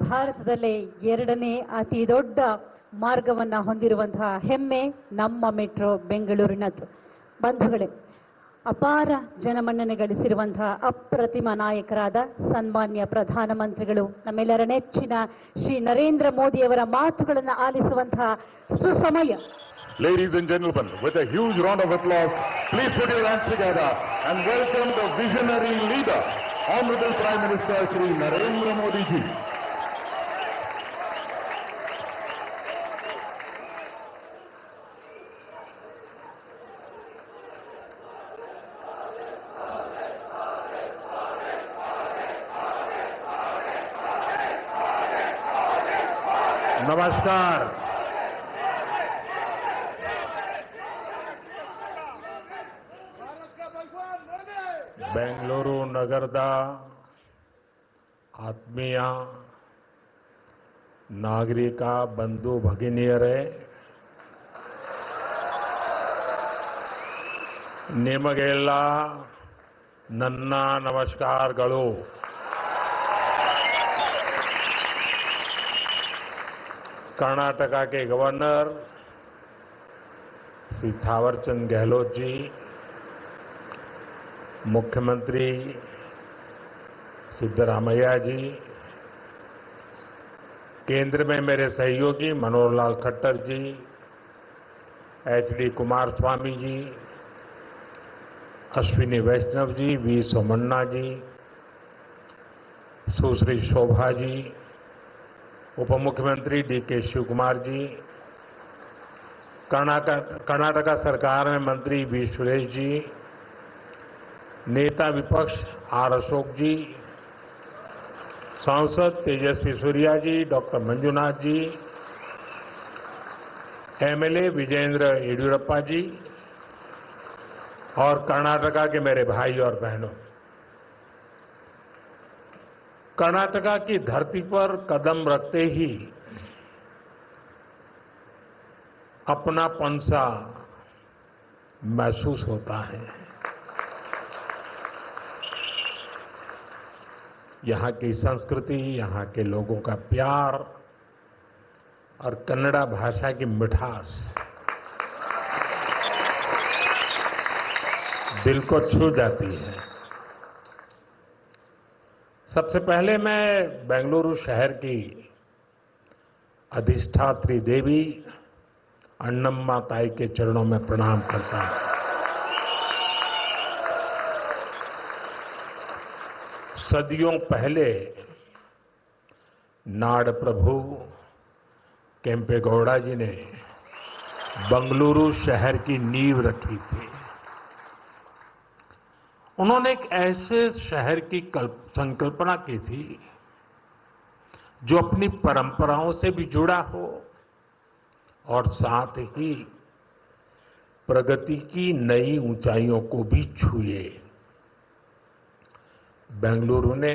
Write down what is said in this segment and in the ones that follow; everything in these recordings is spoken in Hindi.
ಭಾರತದಲ್ಲೇ ಎರಡನೇ ಅತಿ ದೊಡ್ಡ ಮಾರ್ಗವನ್ನ ಹೊಂದಿರುವಂತಹ ಹೆಮ್ಮೆ ನಮ್ಮ ಮೆಟ್ರೋ ಬೆಂಗಳೂರಿನದ್ದು. ಬಂಧುಗಳೇ, ಅಪಾರ ಜನಮನ್ನಣೆ ಗಳಿಸಿರುವಂತಹ ಅಪ್ರತಿಮ ನಾಯಕರಾದ ಸನ್ಮಾನ್ಯ ಪ್ರಧಾನಮಂತ್ರಿಗಳು ನಮ್ಮೆಲ್ಲರ ನೆಚ್ಚಿನ ಶ್ರೀ ನರೇಂದ್ರ ಮೋದಿಯವರ ಮಾತುಗಳನ್ನು ಆಲಿಸುವಂತಹ ಸುಸಮಯ. Ladies and gentlemen, with a huge round of applause, please put your hands together and welcome the visionary leader, Honorable Prime Minister Shri Narendra Modi ji. नमस्कार। ಬೆಂಗಳೂರು ನಗರದ ಆತ್ಮೀಯ ನಾಗರಿಕ ಬಂಧು ಭಗಿನಿಯರೇ, ನಿಮಗೆಲ್ಲ ನನ್ನ ನಮಸ್ಕಾರಗಳು. कर्नाटक के गवर्नर श्री थावरचंद गहलोत जी, मुख्यमंत्री सिद्धरामैया जी, केंद्र में मेरे सहयोगी मनोहर लाल खट्टर जी, एचडी कुमारस्वामी जी, अश्विनी वैष्णव जी, वी सोमन्ना जी, सुश्री शोभा जी, उप मुख्यमंत्री डीके शिवकुमार जी, कर्नाटका सरकार में मंत्री वी सुरेश जी, नेता विपक्ष आर अशोक जी, सांसद तेजस्वी सूर्या जी, डॉक्टर मंजुनाथ जी, एमएलए विजयेंद्र येडियुरप्पा जी और कर्नाटका के मेरे भाई और बहनों, कर्नाटका की धरती पर कदम रखते ही अपनापन सा महसूस होता है। यहाँ की संस्कृति, यहाँ के लोगों का प्यार और कन्नड़ा भाषा की मिठास दिल को छू जाती है। सबसे पहले मैं बेंगलुरु शहर की अधिष्ठात्री देवी अन्नम्मा ताई के चरणों में प्रणाम करता हूं। सदियों पहले नाड़ प्रभु केम्पेगौड़ा जी ने बेंगलुरु शहर की नींव रखी थी। उन्होंने एक ऐसे शहर की संकल्पना की थी जो अपनी परंपराओं से भी जुड़ा हो और साथ ही प्रगति की नई ऊंचाइयों को भी छुए। बेंगलुरु ने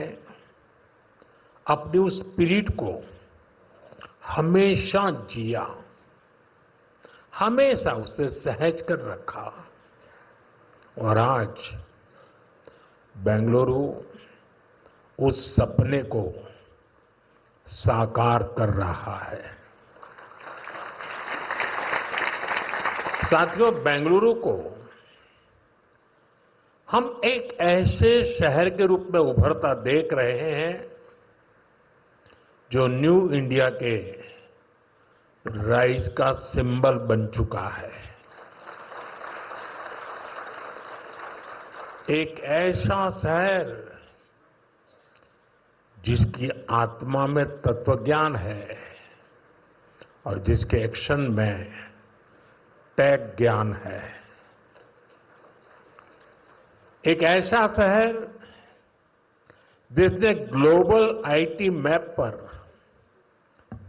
अपनी उस स्पिरिट को हमेशा जिया, हमेशा उसे सहज कर रखा और आज बेंगलुरु उस सपने को साकार कर रहा है। साथियों, बेंगलुरु को हम एक ऐसे शहर के रूप में उभरता देख रहे हैं जो न्यू इंडिया के राइज का सिंबल बन चुका है। एक ऐसा शहर जिसकी आत्मा में तत्वज्ञान है और जिसके एक्शन में टेक ज्ञान है। एक ऐसा शहर जिसने ग्लोबल आईटी मैप पर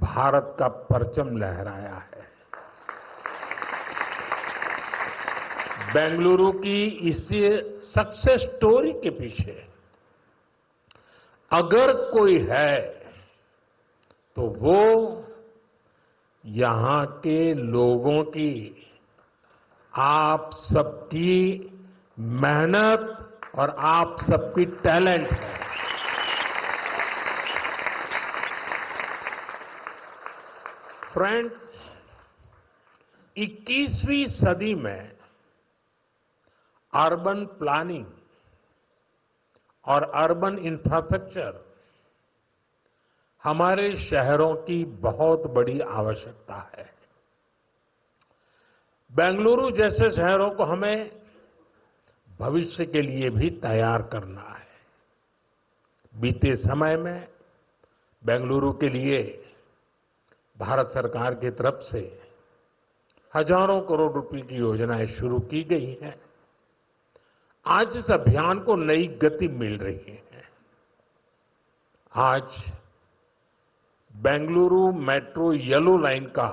भारत का परचम लहराया है। बेंगलुरु की इसी सक्सेस स्टोरी के पीछे अगर कोई है तो वो यहां के लोगों की, आप सबकी मेहनत और आप सबकी टैलेंट है। फ्रेंड्स, 21वीं सदी में अर्बन प्लानिंग और अर्बन इंफ्रास्ट्रक्चर हमारे शहरों की बहुत बड़ी आवश्यकता है। बेंगलुरु जैसे शहरों को हमें भविष्य के लिए भी तैयार करना है। बीते समय में बेंगलुरु के लिए भारत सरकार की तरफ से हजारों करोड़ रुपए की योजनाएं शुरू की गई हैं। आज इस अभियान को नई गति मिल रही है। आज बेंगलुरु मेट्रो येलो लाइन का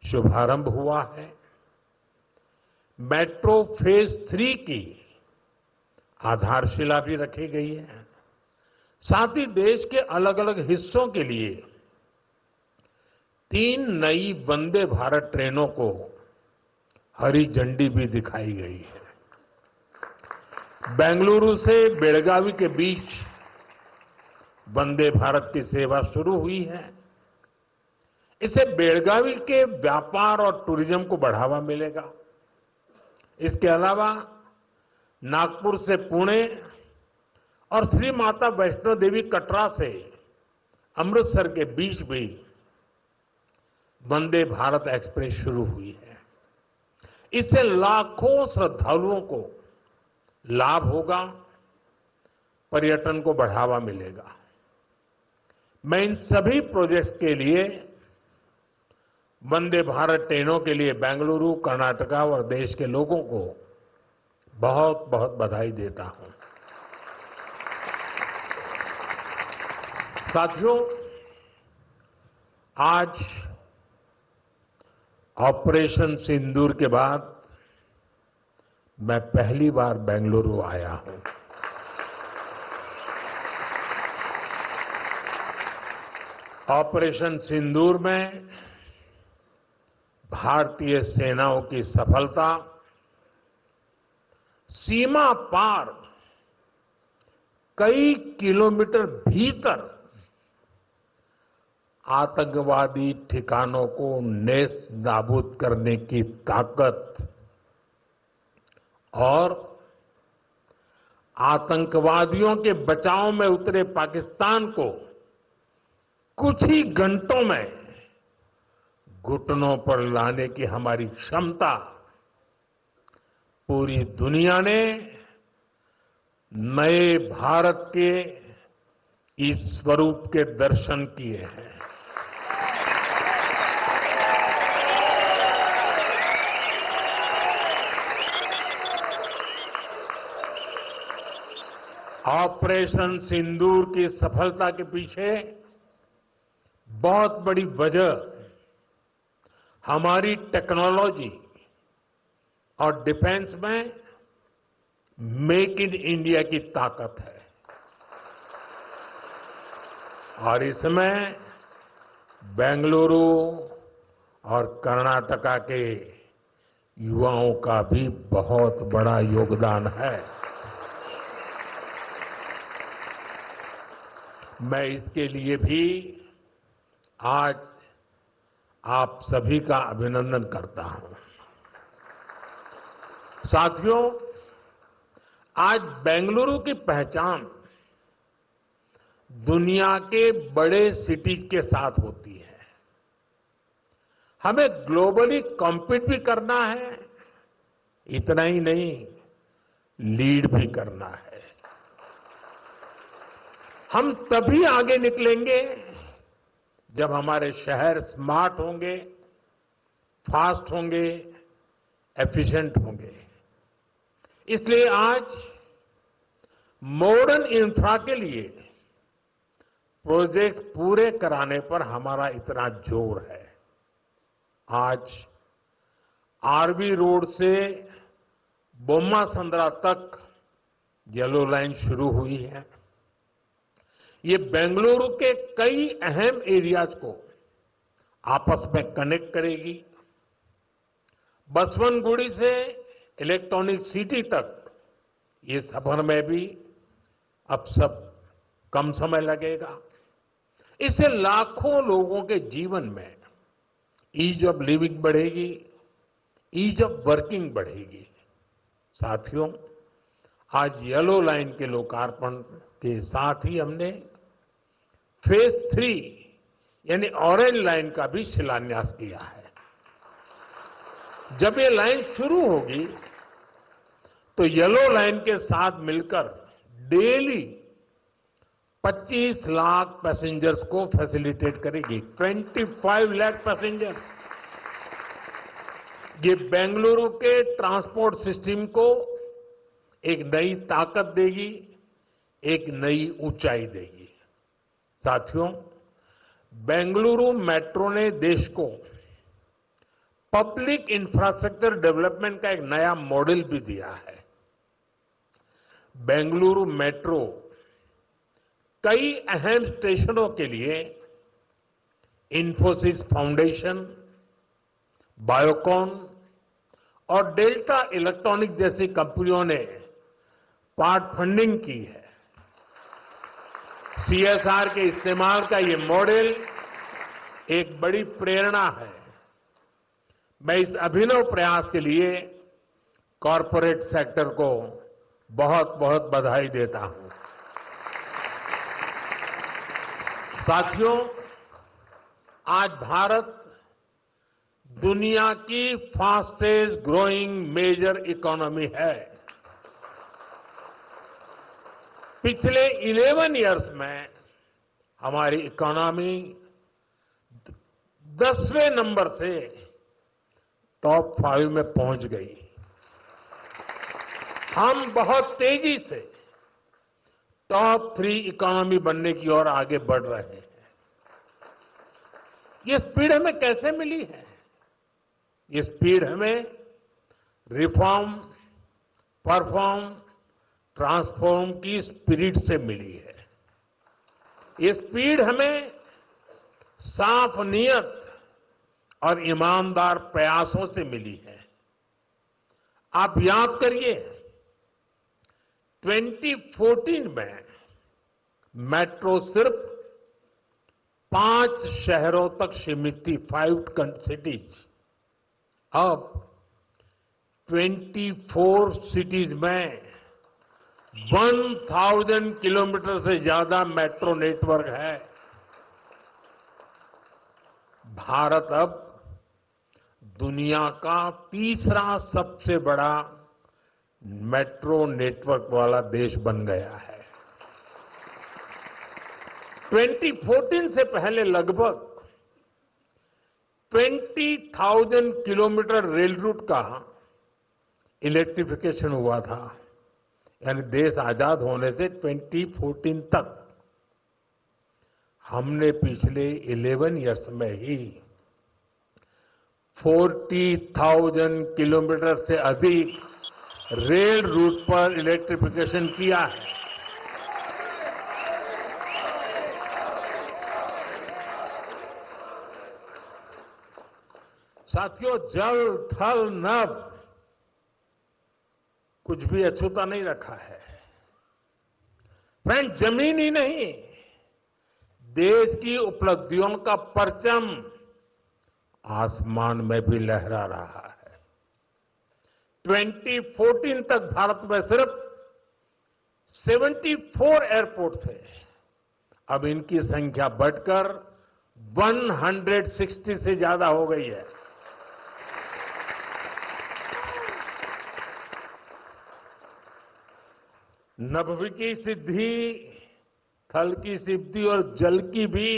शुभारंभ हुआ है। मेट्रो फेज 3 की आधारशिला भी रखी गई है। साथ ही देश के अलग अलग हिस्सों के लिए 3 नई वंदे भारत ट्रेनों को हरी झंडी भी दिखाई गई है। बेंगलुरु से बेलगावी के बीच वंदे भारत की सेवा शुरू हुई है। इससे बेलगावी के व्यापार और टूरिज्म को बढ़ावा मिलेगा। इसके अलावा नागपुर से पुणे और श्री माता वैष्णो देवी कटरा से अमृतसर के बीच भी वंदे भारत एक्सप्रेस शुरू हुई है। इससे लाखों श्रद्धालुओं को लाभ होगा, पर्यटन को बढ़ावा मिलेगा। मैं इन सभी प्रोजेक्ट्स के लिए वंदे भारत ट्रेनों के लिए बेंगलुरु, कर्नाटका और देश के लोगों को बहुत बहुत बधाई देता हूं। साथियों, आज ऑपरेशन सिंदूर के बाद मैं पहली बार बेंगलुरु आया हूं। ऑपरेशन सिंदूर में भारतीय सेनाओं की सफलता सीमा पार कई किलोमीटर भीतर आतंकवादी ठिकानों को नेस्त नाबूद करने की ताकत और आतंकवादियों के बचाव में उतरे पाकिस्तान को कुछ ही घंटों में घुटनों पर लाने की हमारी क्षमता पूरी दुनिया ने नए भारत के इस स्वरूप के दर्शन किए हैं। ऑपरेशन सिंदूर की सफलता के पीछे बहुत बड़ी वजह हमारी टेक्नोलॉजी और डिफेंस में मेक इन इंडिया की ताकत है। और इसमें बेंगलुरु और कर्नाटका के युवाओं का भी बहुत बड़ा योगदान है। मैं इसके लिए भी आज आप सभी का अभिनंदन करता हूं। साथियों, आज बेंगलुरु की पहचान दुनिया के बड़े सिटीज के साथ होती है। हमें ग्लोबली कॉम्पीट भी करना है, इतना ही नहीं, लीड भी करना है। हम तभी आगे निकलेंगे जब हमारे शहर स्मार्ट होंगे, फास्ट होंगे, एफिशिएंट होंगे। इसलिए आज मॉडर्न इंफ्रा के लिए प्रोजेक्ट पूरे कराने पर हमारा इतना जोर है। आज आरबी रोड से बोम्मा संद्रा तक येलो लाइन शुरू हुई है। ये बेंगलुरु के कई अहम एरियाज को आपस में कनेक्ट करेगी। बसवनगुड़ी से इलेक्ट्रॉनिक सिटी तक ये सफर में भी अब सब कम समय लगेगा। इससे लाखों लोगों के जीवन में ईज ऑफ लिविंग बढ़ेगी, ईज ऑफ वर्किंग बढ़ेगी। साथियों, आज येलो लाइन के लोकार्पण के साथ ही हमने फेज 3 यानी ऑरेंज लाइन का भी शिलान्यास किया है। जब ये लाइन शुरू होगी तो येलो लाइन के साथ मिलकर डेली 25 लाख पैसेंजर्स को फैसिलिटेट करेगी। 25 लाख पैसेंजर। ये बेंगलुरु के ट्रांसपोर्ट सिस्टम को एक नई ताकत देगी, एक नई ऊंचाई देगी। साथियों, बेंगलुरु मेट्रो ने देश को पब्लिक इंफ्रास्ट्रक्चर डेवलपमेंट का एक नया मॉडल भी दिया है। बेंगलुरु मेट्रो कई अहम स्टेशनों के लिए इंफोसिस फाउंडेशन, बायोकॉन और डेल्टा इलेक्ट्रॉनिक जैसी कंपनियों ने पार्ट फंडिंग की है। सीएसआर के इस्तेमाल का ये मॉडल एक बड़ी प्रेरणा है। मैं इस अभिनव प्रयास के लिए कॉरपोरेट सेक्टर को बहुत बहुत बधाई देता हूं। साथियों, आज भारत दुनिया की फास्टेस्ट ग्रोइंग मेजर इकोनॉमी है। पिछले 11 इयर्स में हमारी इकोनॉमी 10वें नंबर से टॉप 5 में पहुंच गई। हम बहुत तेजी से टॉप 3 इकोनॉमी बनने की ओर आगे बढ़ रहे हैं। ये स्पीड हमें कैसे मिली है? ये स्पीड हमें रिफॉर्म, परफॉर्म, ट्रांसफॉर्म की स्पिरिट से मिली है। ये स्पीड हमें साफ नीयत और ईमानदार प्रयासों से मिली है। आप याद करिए, 2014 में मेट्रो सिर्फ 5 शहरों तक सीमित थी, 5 सिटीज। अब 24 सिटीज में 1000 किलोमीटर से ज्यादा मेट्रो नेटवर्क है। भारत अब दुनिया का तीसरा सबसे बड़ा मेट्रो नेटवर्क वाला देश बन गया है। 2014 से पहले लगभग 20,000 किलोमीटर रेल रूट का इलेक्ट्रिफिकेशन हुआ था। यानी देश आजाद होने से 2014 तक हमने पिछले 11 इयर्स में ही 40,000 किलोमीटर से अधिक रेल रूट पर इलेक्ट्रिफिकेशन किया है। साथियों, जल, थल, नभ कुछ भी अछूता नहीं रखा है। फ्रेंड, जमीन ही नहीं, देश की उपलब्धियों का परचम आसमान में भी लहरा रहा है। 2014 तक भारत में सिर्फ 74 एयरपोर्ट थे। अब इनकी संख्या बढ़कर 160 से ज्यादा हो गई है। नभ की सिद्धि, थल की सिद्धि और जल की भी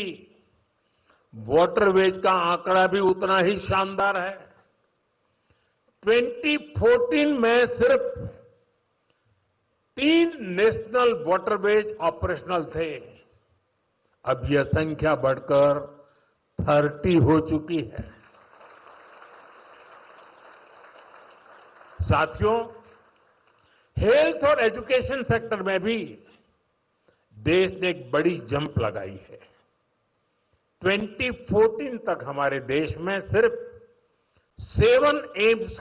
वाटरवेज का आंकड़ा भी उतना ही शानदार है। 2014 में सिर्फ 3 नेशनल वाटरवेज ऑपरेशनल थे। अब यह संख्या बढ़कर 30 हो चुकी है। साथियों, हेल्थ और एजुकेशन सेक्टर में भी देश ने एक बड़ी जंप लगाई है। 2014 तक हमारे देश में सिर्फ 7 एम्स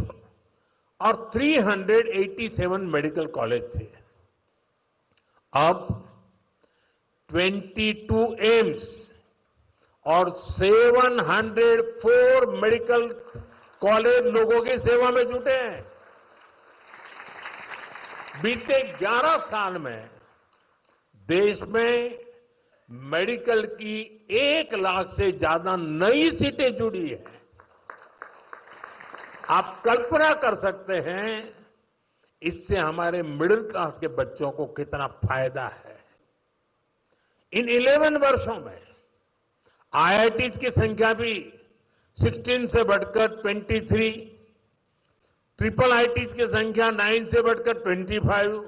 और 387 मेडिकल कॉलेज थे। अब 22 एम्स और 704 मेडिकल कॉलेज लोगों की सेवा में जुटे हैं। बीते 11 साल में देश में मेडिकल की 1 लाख से ज्यादा नई सीटें जुड़ी है। आप कल्पना कर सकते हैं इससे हमारे मिडिल क्लास के बच्चों को कितना फायदा है। इन 11 वर्षों में आईआईटी की संख्या भी 16 से बढ़कर 23, ट्रिपल आईटी की संख्या 9 से बढ़कर 25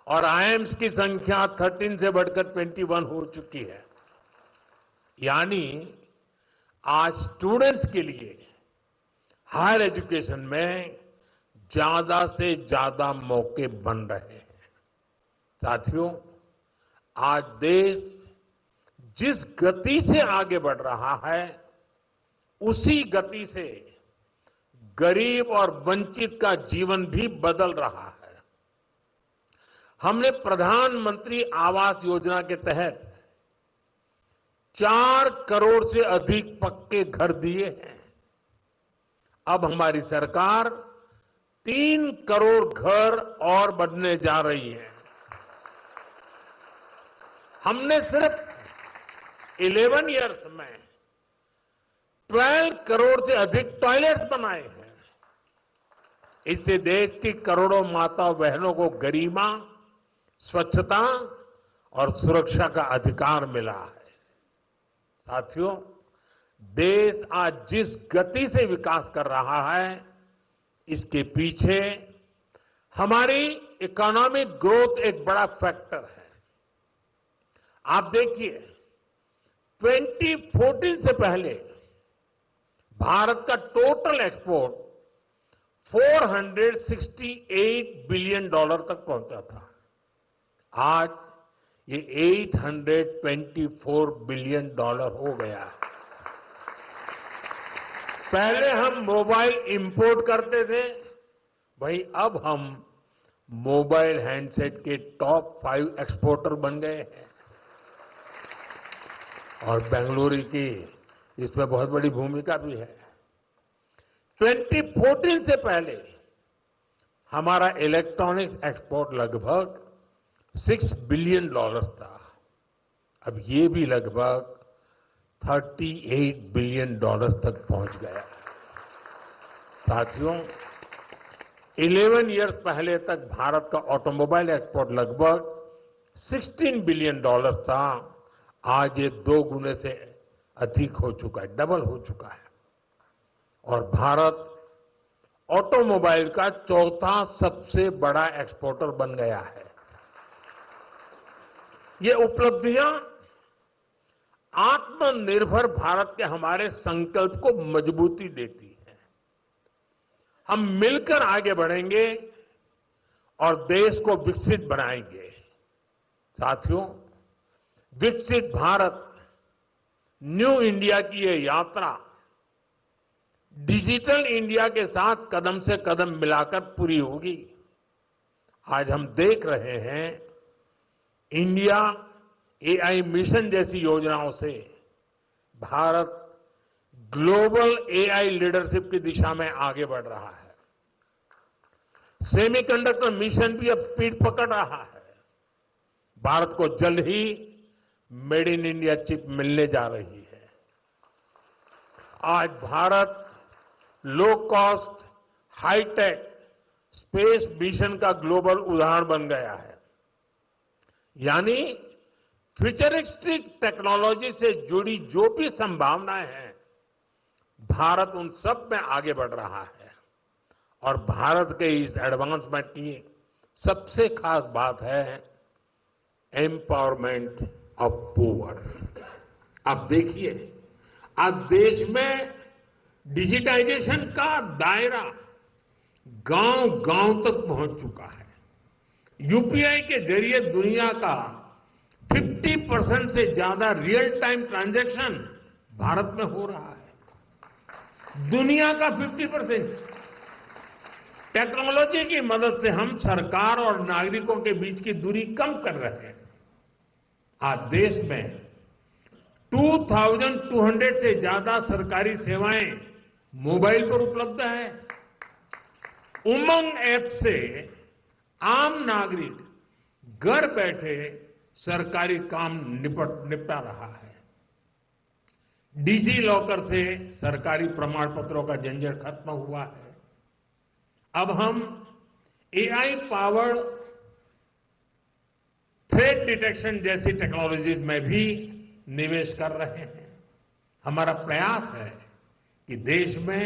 और आईएम्स की संख्या 13 से बढ़कर 21 हो चुकी है। यानी आज स्टूडेंट्स के लिए हायर एजुकेशन में ज्यादा से ज्यादा मौके बन रहे हैं। साथियों, आज देश जिस गति से आगे बढ़ रहा है उसी गति से गरीब और वंचित का जीवन भी बदल रहा है। हमने प्रधानमंत्री आवास योजना के तहत 4 करोड़ से अधिक पक्के घर दिए हैं। अब हमारी सरकार 3 करोड़ घर और बनने जा रही है। हमने सिर्फ 11 इयर्स में 12 करोड़ से अधिक टॉयलेट्स बनाए हैं। इससे देश की करोड़ों माताओं बहनों को गरिमा, स्वच्छता और सुरक्षा का अधिकार मिला है। साथियों, देश आज जिस गति से विकास कर रहा है इसके पीछे हमारी इकोनॉमिक ग्रोथ एक बड़ा फैक्टर है। आप देखिए, 2014 से पहले भारत का टोटल एक्सपोर्ट 468 बिलियन डॉलर तक पहुंचा था। आज ये 824 बिलियन डॉलर हो गया है। पहले हम मोबाइल इंपोर्ट करते थे, भाई अब हम मोबाइल हैंडसेट के टॉप 5 एक्सपोर्टर बन गए हैं। और बेंगलुरु की इसमें बहुत बड़ी भूमिका भी है। 2014 से पहले हमारा इलेक्ट्रॉनिक्स एक्सपोर्ट लगभग 6 बिलियन डॉलर था। अब ये भी लगभग 38 बिलियन डॉलर तक पहुंच गया। साथियों, 11 इयर्स पहले तक भारत का ऑटोमोबाइल एक्सपोर्ट लगभग 16 बिलियन डॉलर था। आज ये 2 गुने से अधिक हो चुका है, डबल हो चुका है। और भारत ऑटोमोबाइल का 4था सबसे बड़ा एक्सपोर्टर बन गया है। ये उपलब्धियां आत्मनिर्भर भारत के हमारे संकल्प को मजबूती देती है। हम मिलकर आगे बढ़ेंगे और देश को विकसित बनाएंगे। साथियों, विकसित भारत न्यू इंडिया की ये यात्रा डिजिटल इंडिया के साथ कदम से कदम मिलाकर पूरी होगी। आज हम देख रहे हैं इंडिया एआई मिशन जैसी योजनाओं से भारत ग्लोबल एआई लीडरशिप की दिशा में आगे बढ़ रहा है। सेमीकंडक्टर मिशन भी अब स्पीड पकड़ रहा है। भारत को जल्द ही मेड इन इंडिया चिप मिलने जा रही है। आज Bharat low cost, hi tech space mission का ग्लोबल उदाहरण बन गया है। यानी फ्यूचरिस्टिक टेक्नोलॉजी से जुड़ी जो भी संभावनाएं हैं, भारत उन सब में आगे बढ़ रहा है। और भारत के इस एडवांसमेंट की सबसे खास बात है एम्पावरमेंट ऑफ पुअर। अब देखिए, आज देश में डिजिटाइजेशन का दायरा गांव-गांव तक पहुंच चुका है। यूपीआई के जरिए दुनिया का 50% से ज्यादा रियल टाइम ट्रांजैक्शन भारत में हो रहा है। दुनिया का 50%। टेक्नोलॉजी की मदद से हम सरकार और नागरिकों के बीच की दूरी कम कर रहे हैं। आज देश में 2 2200 से ज्यादा सरकारी सेवाएं मोबाइल पर उपलब्ध है। उमंग ऐप से आम नागरिक घर बैठे सरकारी काम निपटा रहा है। डिजी लॉकर से सरकारी प्रमाण पत्रों का झंझट खत्म हुआ है। अब हम एआई पावर्ड थ्रेट डिटेक्शन जैसी टेक्नोलॉजीज में भी निवेश कर रहे हैं। हमारा प्रयास है कि देश में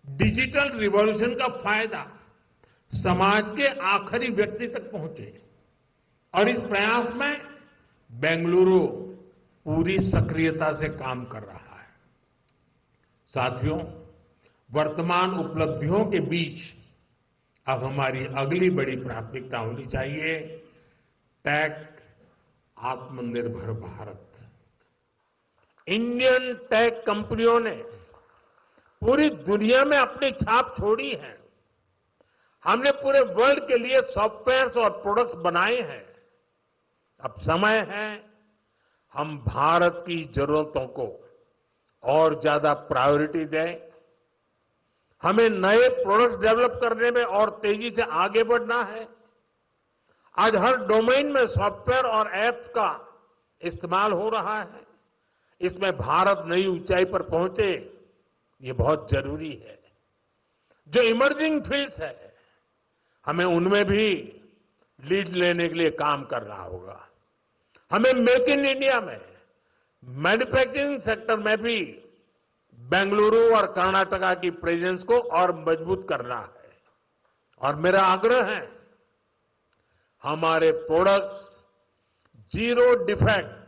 डिजिटल रिवॉल्यूशन का फायदा समाज के आखिरी व्यक्ति तक पहुंचे और इस प्रयास में बेंगलुरु पूरी सक्रियता से काम कर रहा है। साथियों, वर्तमान उपलब्धियों के बीच अब हमारी अगली बड़ी प्राथमिकता होनी चाहिए टेक आत्मनिर्भर भारत। इंडियन टेक कंपनियों ने पूरी दुनिया में अपनी छाप छोड़ी है। हमने पूरे वर्ल्ड के लिए सॉफ्टवेयर्स और प्रोडक्ट्स बनाए हैं। अब समय है हम भारत की जरूरतों को और ज्यादा प्रायोरिटी दें। हमें नए प्रोडक्ट्स डेवलप करने में और तेजी से आगे बढ़ना है। आज हर डोमेन में सॉफ्टवेयर और ऐप्स का इस्तेमाल हो रहा है। इसमें भारत नई ऊंचाई पर पहुंचे, ये बहुत जरूरी है। जो इमर्जिंग फील्ड्स है, हमें उनमें भी लीड लेने के लिए काम करना होगा। हमें मेक इन इंडिया में मैन्युफैक्चरिंग सेक्टर में भी बेंगलुरु और कर्नाटका की प्रेजेंस को और मजबूत करना है। और मेरा आग्रह है हमारे products zero defect,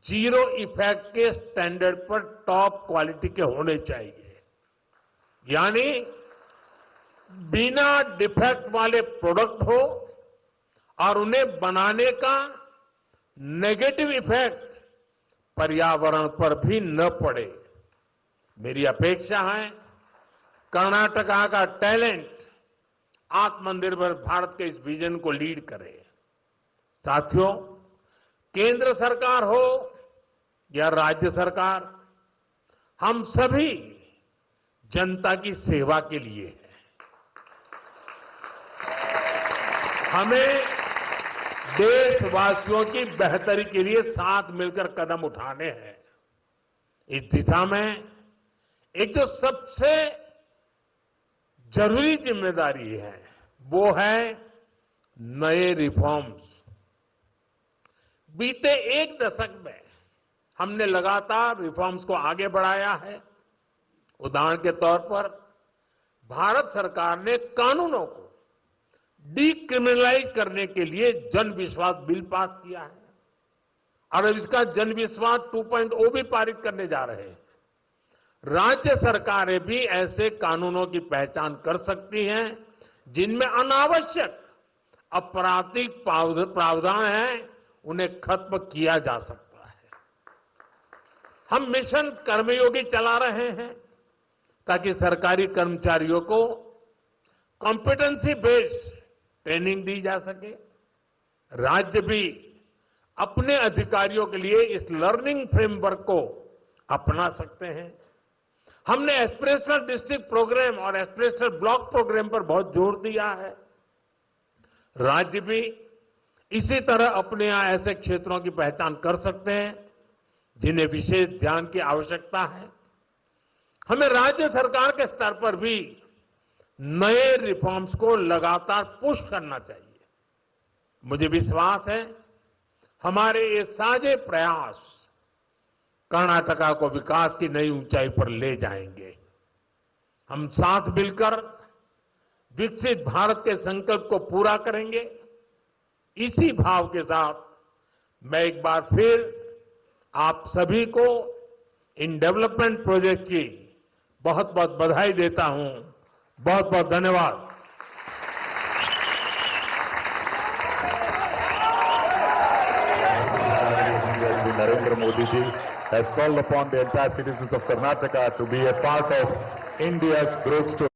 zero effect के स्टैंडर्ड पर टॉप क्वालिटी के होने चाहिए। यानी बिना डिफेक्ट वाले प्रोडक्ट हो और उन्हें बनाने का नेगेटिव इफेक्ट पर्यावरण पर भी न पड़े। मेरी अपेक्षा है कर्नाटका का टैलेंट आत्मनिर्भर भारत के इस विजन को लीड करे। साथियों, केंद्र सरकार हो या राज्य सरकार, हम सभी जनता की सेवा के लिए हैं। हमें देशवासियों की बेहतरी के लिए साथ मिलकर कदम उठाने हैं। इस दिशा में एक जो सबसे जरूरी जिम्मेदारी है वो है नए रिफॉर्म्स। बीते एक दशक में हमने लगातार रिफॉर्म्स को आगे बढ़ाया है। उदाहरण के तौर पर भारत सरकार ने कानूनों को डीक्रिमिनलाइज करने के लिए जन विश्वास बिल पास किया है और अब इसका जन विश्वास 2.0 भी पारित करने जा रहे हैं। राज्य सरकारें भी ऐसे कानूनों की पहचान कर सकती हैं जिनमें अनावश्यक आपराधिक प्रावधान हैं, उन्हें खत्म किया जा सकता है। हम मिशन कर्मयोगी चला रहे हैं ताकि सरकारी कर्मचारियों को कॉम्पिटेंसी बेस्ड ट्रेनिंग दी जा सके। राज्य भी अपने अधिकारियों के लिए इस लर्निंग फ्रेमवर्क को अपना सकते हैं। हमने एस्पिरेशनल डिस्ट्रिक्ट प्रोग्राम और एस्पिरेशनल ब्लॉक प्रोग्राम पर बहुत जोर दिया है। राज्य भी इसी तरह अपने यहां ऐसे क्षेत्रों की पहचान कर सकते हैं जिन्हें विशेष ध्यान की आवश्यकता है। हमें राज्य सरकार के स्तर पर भी नए रिफॉर्म्स को लगातार पुश करना चाहिए। मुझे विश्वास है हमारे ये साझे प्रयास कर्नाटका को विकास की नई ऊंचाई पर ले जाएंगे। हम साथ मिलकर विकसित भारत के संकल्प को पूरा करेंगे। इसी भाव के साथ मैं एक बार फिर आप सभी को इन डेवलपमेंट प्रोजेक्ट की बहुत बहुत बधाई देता हूं। बहुत बहुत धन्यवाद। Narendra Modi ji has called upon the entire citizens of Karnataka to be a part of India's growth story.